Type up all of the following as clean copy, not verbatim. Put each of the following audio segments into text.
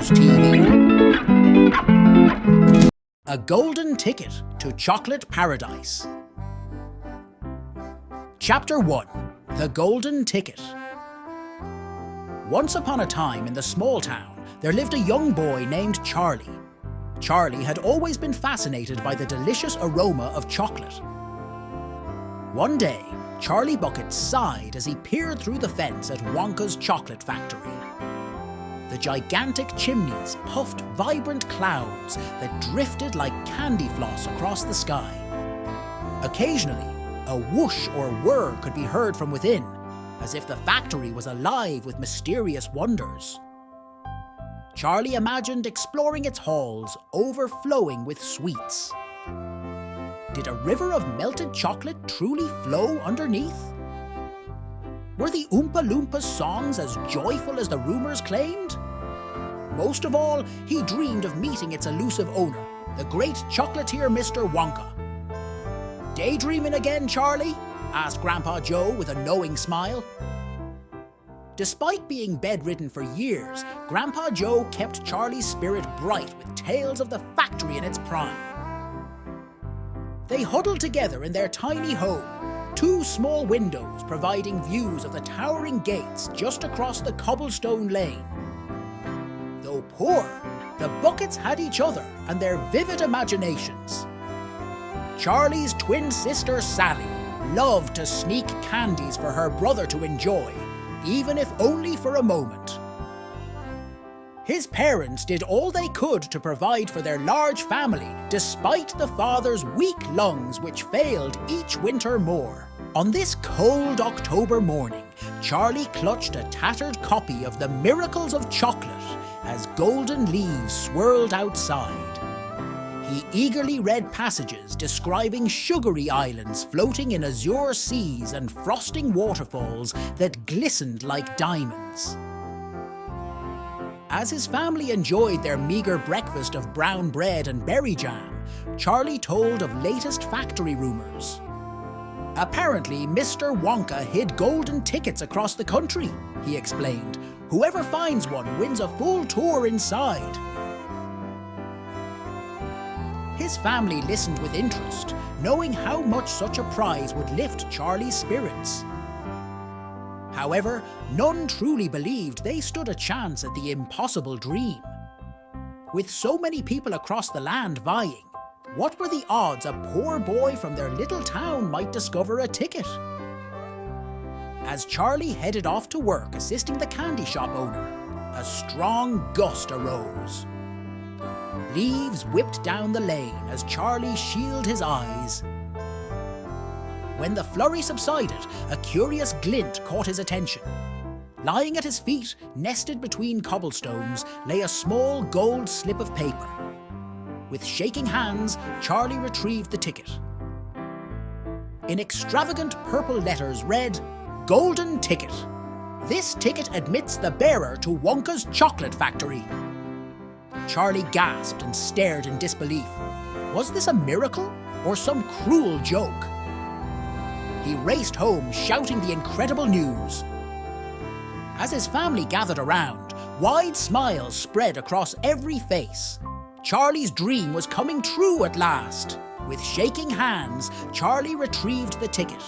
Who's TV? A golden ticket to chocolate paradise. Chapter 1. The Golden Ticket. Once upon a time in the small town, there lived a young boy named Charlie. Charlie had always been fascinated by the delicious aroma of chocolate. One day, Charlie Bucket sighed as he peered through the fence at Wonka's chocolate factory. The gigantic chimneys puffed vibrant clouds that drifted like candy floss across the sky. Occasionally, a whoosh or whir could be heard from within, as if the factory was alive with mysterious wonders. Charlie imagined exploring its halls, overflowing with sweets. Did a river of melted chocolate truly flow underneath? Were the Oompa Loompas' songs as joyful as the rumors claimed? Most of all, he dreamed of meeting its elusive owner, the great chocolatier Mr. Wonka. "Daydreaming again, Charlie?" asked Grandpa Joe with a knowing smile. Despite being bedridden for years, Grandpa Joe kept Charlie's spirit bright with tales of the factory in its prime. They huddled together in their tiny home, two small windows providing views of the towering gates just across the cobblestone lane. Though poor, the Buckets had each other and their vivid imaginations. Charlie's twin sister Sally loved to sneak candies for her brother to enjoy, even if only for a moment. His parents did all they could to provide for their large family, despite the father's weak lungs which failed each winter more. On this cold October morning, Charlie clutched a tattered copy of The Miracles of Chocolate as golden leaves swirled outside. He eagerly read passages describing sugary islands floating in azure seas and frosting waterfalls that glistened like diamonds. As his family enjoyed their meager breakfast of brown bread and berry jam, Charlie told of latest factory rumors. "Apparently, Mr. Wonka hid golden tickets across the country," he explained. "Whoever finds one wins a full tour inside." His family listened with interest, knowing how much such a prize would lift Charlie's spirits. However, none truly believed they stood a chance at the impossible dream. With so many people across the land vying, what were the odds a poor boy from their little town might discover a ticket? As Charlie headed off to work assisting the candy shop owner, a strong gust arose. Leaves whipped down the lane as Charlie shielded his eyes. When the flurry subsided, a curious glint caught his attention. Lying at his feet, nested between cobblestones, lay a small gold slip of paper. With shaking hands, Charlie retrieved the ticket. In extravagant purple letters read, "Golden Ticket. This ticket admits the bearer to Wonka's chocolate factory." Charlie gasped and stared in disbelief. Was this a miracle or some cruel joke? He raced home shouting the incredible news. As his family gathered around, wide smiles spread across every face. Charlie's dream was coming true at last. With shaking hands, Charlie retrieved the ticket.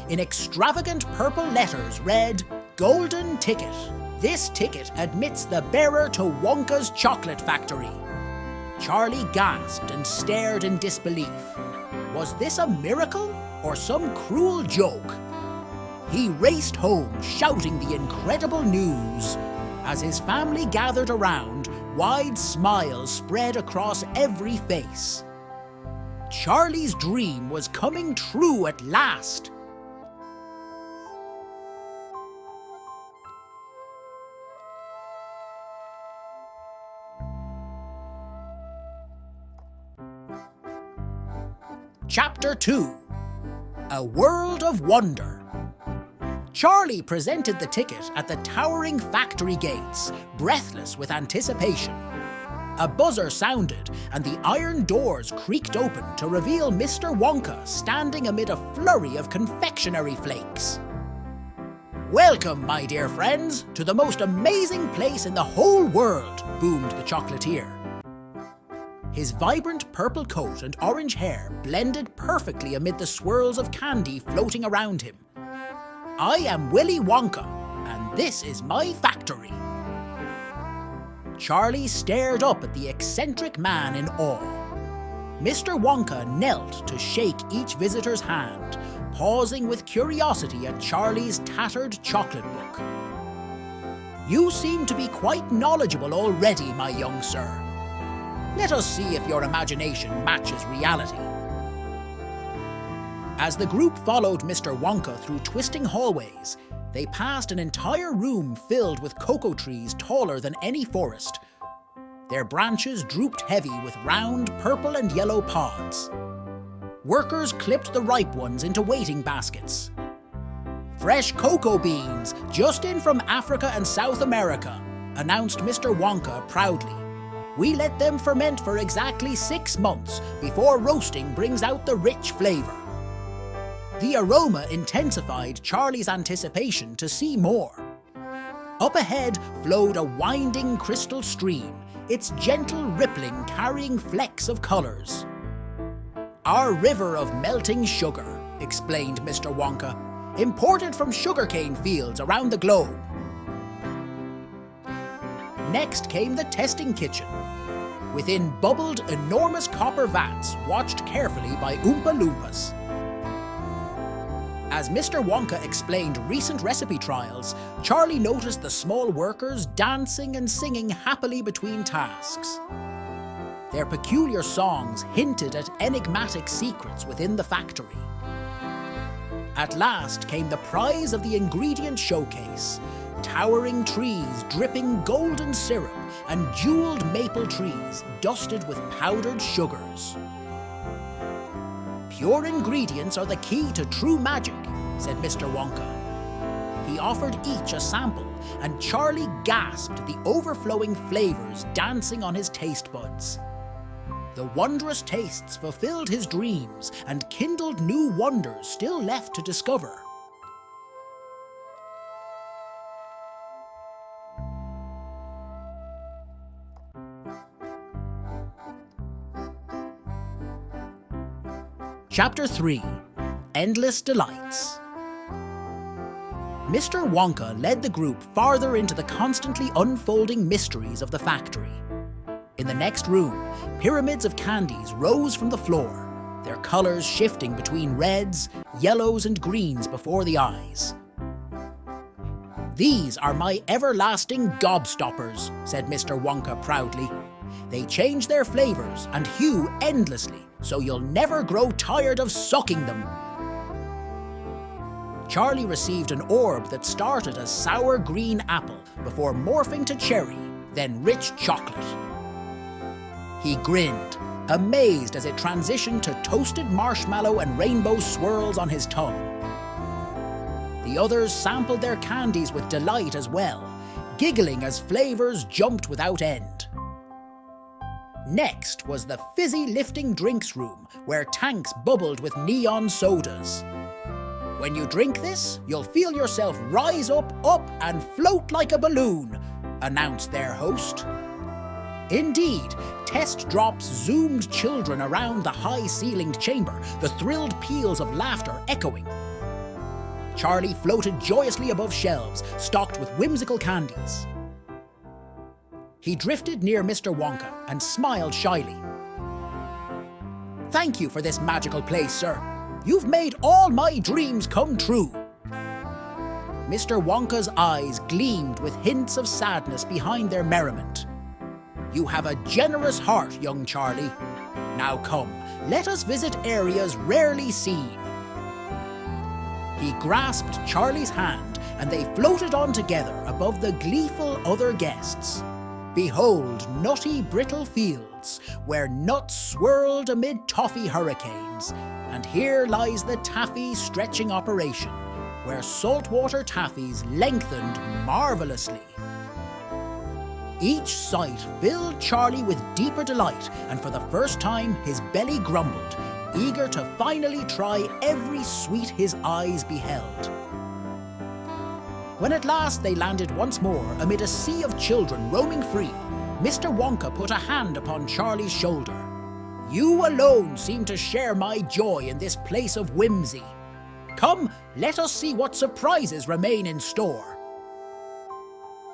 In extravagant purple letters read, "Golden Ticket. This ticket admits the bearer to Wonka's chocolate factory." Charlie gasped and stared in disbelief. Was this a miracle or some cruel joke? He raced home shouting the incredible news. As his family gathered around, wide smiles spread across every face. Charlie's dream was coming true at last. Chapter 2. A World of Wonder. Charlie presented the ticket at the towering factory gates, breathless with anticipation. A buzzer sounded, and the iron doors creaked open to reveal Mr. Wonka standing amid a flurry of confectionery flakes. "Welcome, my dear friends, to the most amazing place in the whole world," boomed the chocolatier. His vibrant purple coat and orange hair blended perfectly amid the swirls of candy floating around him. "I am Willy Wonka, and this is my factory." Charlie stared up at the eccentric man in awe. Mr. Wonka knelt to shake each visitor's hand, pausing with curiosity at Charlie's tattered chocolate book. "You seem to be quite knowledgeable already, my young sir. Let us see if your imagination matches reality." As the group followed Mr. Wonka through twisting hallways, they passed an entire room filled with cocoa trees taller than any forest. Their branches drooped heavy with round purple and yellow pods. Workers clipped the ripe ones into waiting baskets. "Fresh cocoa beans, just in from Africa and South America," announced Mr. Wonka proudly. "We let them ferment for exactly 6 months before roasting brings out the rich flavour." The aroma intensified Charlie's anticipation to see more. Up ahead flowed a winding crystal stream, its gentle rippling carrying flecks of colours. "Our river of melting sugar," explained Mr. Wonka, "imported from sugarcane fields around the globe." Next came the testing kitchen. Within bubbled enormous copper vats watched carefully by Oompa Loompas. As Mr. Wonka explained recent recipe trials, Charlie noticed the small workers dancing and singing happily between tasks. Their peculiar songs hinted at enigmatic secrets within the factory. At last came the prize of the ingredient showcase: towering trees dripping golden syrup and jeweled maple trees dusted with powdered sugars. "Pure ingredients are the key to true magic," said Mr. Wonka. He offered each a sample, and Charlie gasped the overflowing flavours dancing on his taste buds. The wondrous tastes fulfilled his dreams and kindled new wonders still left to discover. Chapter 3: Endless Delights. Mr. Wonka led the group farther into the constantly unfolding mysteries of the factory. In the next room, pyramids of candies rose from the floor, their colours shifting between reds, yellows and greens before the eyes. "These are my everlasting gobstoppers," said Mr. Wonka proudly. "They change their flavours and hue endlessly, so you'll never grow tired of sucking them." Charlie received an orb that started as sour green apple before morphing to cherry, then rich chocolate. He grinned, amazed as it transitioned to toasted marshmallow and rainbow swirls on his tongue. The others sampled their candies with delight as well, giggling as flavours jumped without end. Next was the fizzy lifting drinks room, where tanks bubbled with neon sodas. "When you drink this, you'll feel yourself rise up, and float like a balloon," announced their host. Indeed, test drops zoomed children around the high-ceilinged chamber, the thrilled peals of laughter echoing. Charlie floated joyously above shelves, stocked with whimsical candies. He drifted near Mr. Wonka and smiled shyly. "Thank you for this magical place, sir. You've made all my dreams come true." Mr. Wonka's eyes gleamed with hints of sadness behind their merriment. "You have a generous heart, young Charlie. Now come, let us visit areas rarely seen." He grasped Charlie's hand and they floated on together above the gleeful other guests. Behold nutty brittle fields, where nuts swirled amid toffee hurricanes, and here lies the taffy stretching operation, where saltwater taffies lengthened marvellously. Each sight filled Charlie with deeper delight, and for the first time his belly grumbled, eager to finally try every sweet his eyes beheld. When at last they landed once more amid a sea of children roaming free, Mr. Wonka put a hand upon Charlie's shoulder. "You alone seem to share my joy in this place of whimsy. Come, let us see what surprises remain in store."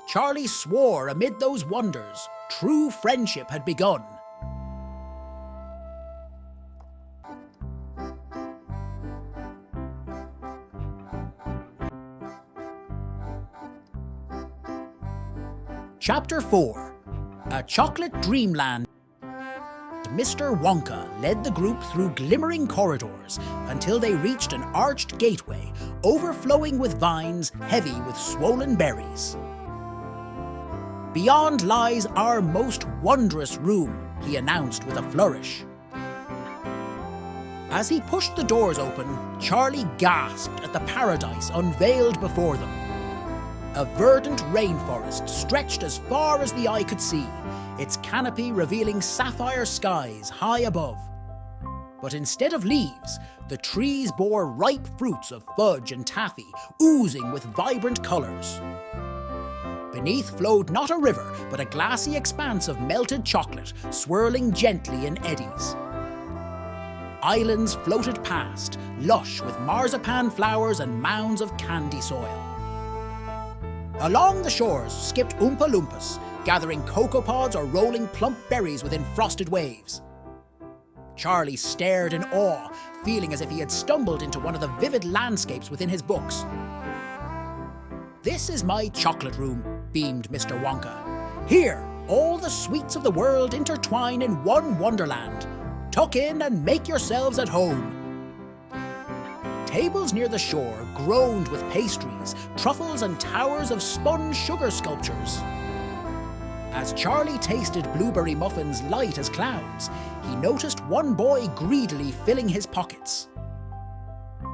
Charlie swore amid those wonders, true friendship had begun. Chapter 4. A Chocolate Dreamland. Mr. Wonka led the group through glimmering corridors until they reached an arched gateway overflowing with vines heavy with swollen berries. "Beyond lies our most wondrous room," he announced with a flourish. As he pushed the doors open, Charlie gasped at the paradise unveiled before them. A verdant rainforest stretched as far as the eye could see, its canopy revealing sapphire skies high above. But instead of leaves, the trees bore ripe fruits of fudge and taffy, oozing with vibrant colours. Beneath flowed not a river, but a glassy expanse of melted chocolate, swirling gently in eddies. Islands floated past, lush with marzipan flowers and mounds of candy soil. Along the shores skipped Oompa Loompas, gathering cocoa pods or rolling plump berries within frosted waves. Charlie stared in awe, feeling as if he had stumbled into one of the vivid landscapes within his books. "This is my chocolate room," beamed Mr. Wonka. "Here, all the sweets of the world intertwine in one wonderland. Tuck in and make yourselves at home." Tables near the shore groaned with pastries, truffles and towers of spun sugar sculptures. As Charlie tasted blueberry muffins light as clouds, he noticed one boy greedily filling his pockets.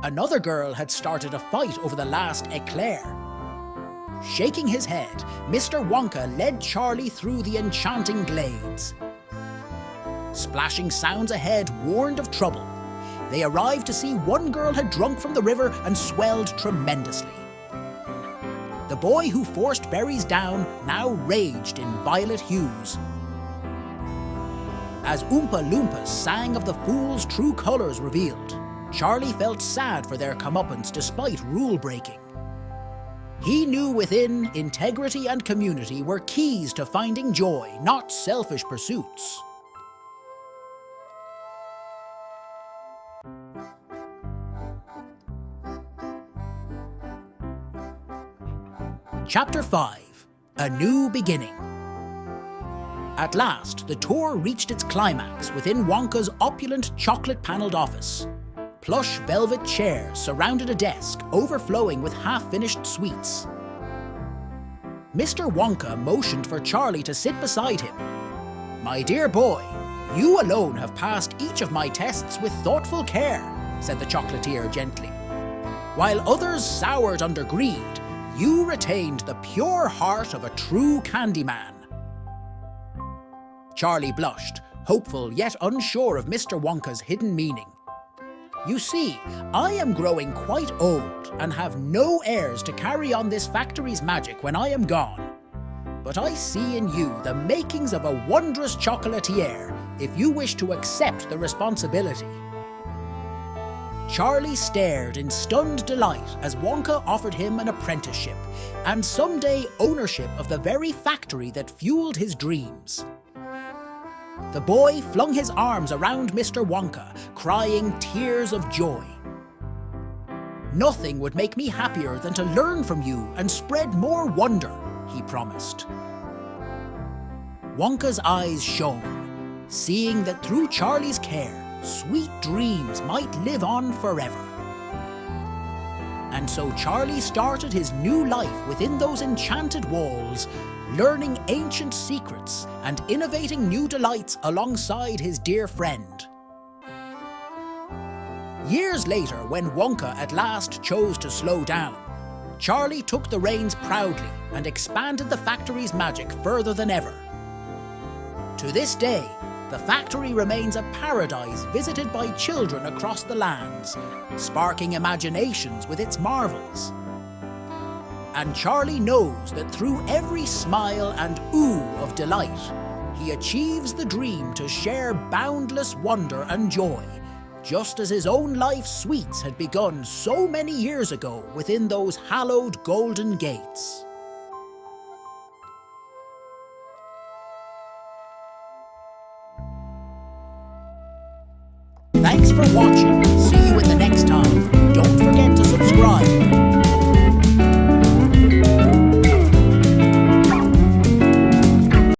Another girl had started a fight over the last eclair. Shaking his head, Mr. Wonka led Charlie through the enchanting glades. Splashing sounds ahead warned of trouble. They arrived to see one girl had drunk from the river and swelled tremendously. The boy who forced berries down now raged in violet hues. As Oompa Loompas sang of the fool's true colours revealed, Charlie felt sad for their comeuppance despite rule-breaking. He knew within, integrity and community were keys to finding joy, not selfish pursuits. Chapter 5. A New Beginning. At last, the tour reached its climax within Wonka's opulent chocolate-panelled office. Plush velvet chairs surrounded a desk overflowing with half-finished sweets. Mr. Wonka motioned for Charlie to sit beside him. "My dear boy, you alone have passed each of my tests with thoughtful care," said the chocolatier gently. "While others soured under greed, you retained the pure heart of a true candy man." Charlie blushed, hopeful yet unsure of Mr. Wonka's hidden meaning. "You see, I am growing quite old and have no heirs to carry on this factory's magic when I am gone. But I see in you the makings of a wondrous chocolatier if you wish to accept the responsibility." Charlie stared in stunned delight as Wonka offered him an apprenticeship and someday ownership of the very factory that fueled his dreams. The boy flung his arms around Mr. Wonka, crying tears of joy. "Nothing would make me happier than to learn from you and spread more wonder," he promised. Wonka's eyes shone, seeing that through Charlie's care, sweet dreams might live on forever. And so Charlie started his new life within those enchanted walls, learning ancient secrets and innovating new delights alongside his dear friend. Years later, when Wonka at last chose to slow down, Charlie took the reins proudly and expanded the factory's magic further than ever. To this day, the factory remains a paradise visited by children across the lands, sparking imaginations with its marvels. And Charlie knows that through every smile and ooh of delight, he achieves the dream to share boundless wonder and joy, just as his own life's sweets had begun so many years ago within those hallowed golden gates. Thanks for watching. See you in the next time.